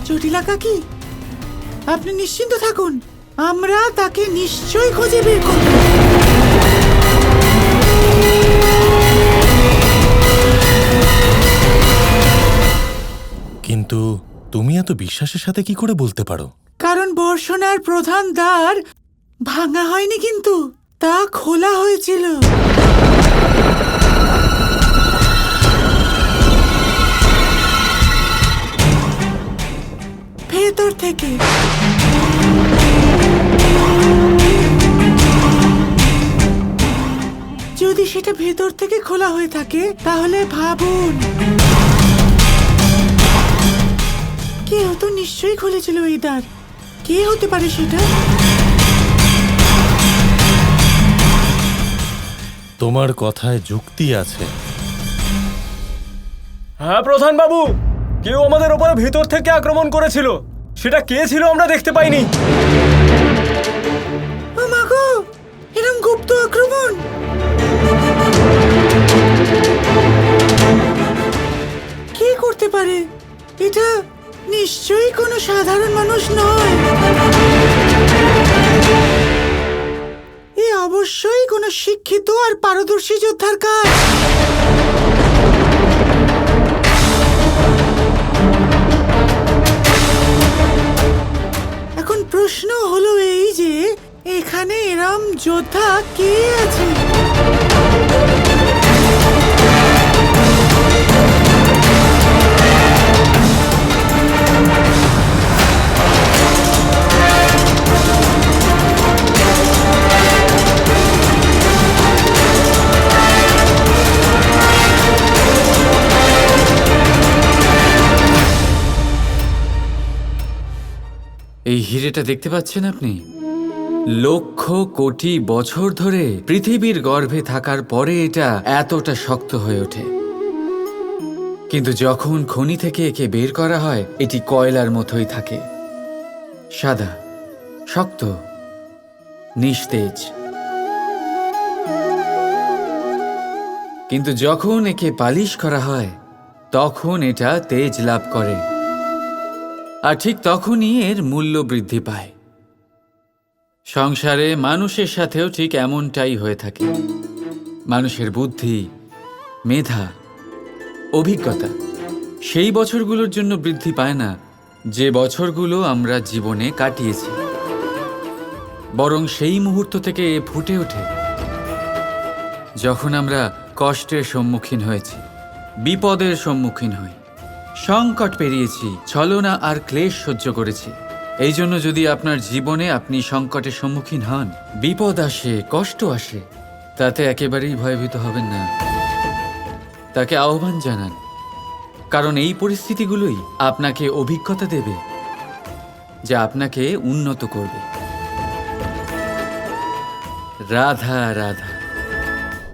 জটিলা কাকি, আপনি নিশ্চিন্ত থাকুন, আমরা তাকে নিশ্চয়ই খুঁজে বের করব। কিন্তু তুমি এত বিশ্বাসের সাথে কি করে বলতে পারো? কারণ বর্ষণার প্রধান দ্বার ভাঙা হয়নি, কিন্তু তা খোলা হয়েছিল। ভেতর থেকে। যদি সেটা ভেতর থেকে খোলা হয়ে থাকে তাহলে ভাবুন, কেউ তো নিশ্চয়ই খুলেছিল এই দ্বার। কে হতে পারে সেটা? তোমার কথায় যুক্তি আছে। হ্যাঁ প্রধান বাবু, কেউ আমাদের ওপরে ভেতর থেকে আক্রমণ করেছিল। সেটা কে ছিল আমরা দেখতে পাইনি। ও মা গো, এরকম গুপ্ত আক্রমণ! কে করতে পারে এটা? নিশ্চয়ই কোনো সাধারণ মানুষ নয়। এ অবশ্যই কোনো শিক্ষিত আর পারদর্শী যোদ্ধার কাজ। এখন প্রশ্ন হলো এই যে এখানে এরম যোদ্ধা কে আছে? এই হিরেটা দেখতে পাচ্ছেন আপনি? লক্ষ কোটি বছর ধরে পৃথিবীর গর্ভে থাকার পরে এটা এতটা শক্ত হয়ে ওঠে, কিন্তু যখন খনি থেকে একে বের করা হয় এটি কয়লার মতোই থাকে, সাদা, শক্ত, নিস্তেজ। কিন্তু যখন একে পালিশ করা হয় তখন এটা তেজ লাভ করে, আর ঠিক তখনই এর মূল্য বৃদ্ধি পায়। সংসারে মানুষের সাথেও ঠিক এমনটাই হয়ে থাকে। মানুষের বুদ্ধি, মেধা, অভিজ্ঞতা সেই বছরগুলোর জন্য বৃদ্ধি পায় না যে বছরগুলো আমরা জীবনে কাটিয়েছি, বরং সেই মুহূর্ত থেকে এ ফুটে ওঠে যখন আমরা কষ্টের সম্মুখীন হয়েছি, বিপদের সম্মুখীন হই, সংকট পেরিয়েছি, ছলনা আর ক্লেশ সহ্য করেছি। এই জন্য যদি আপনার জীবনে আপনি সংকটের সম্মুখীন হন, বিপদ আসে, কষ্ট আসে, তাতে একেবারেই ভয়ভীত হবেন না। তাকে আহ্বান জানান, কারণ এই পরিস্থিতিগুলোই আপনাকে অভিজ্ঞতা দেবে যা আপনাকে উন্নত করবে। রাধা রাধা।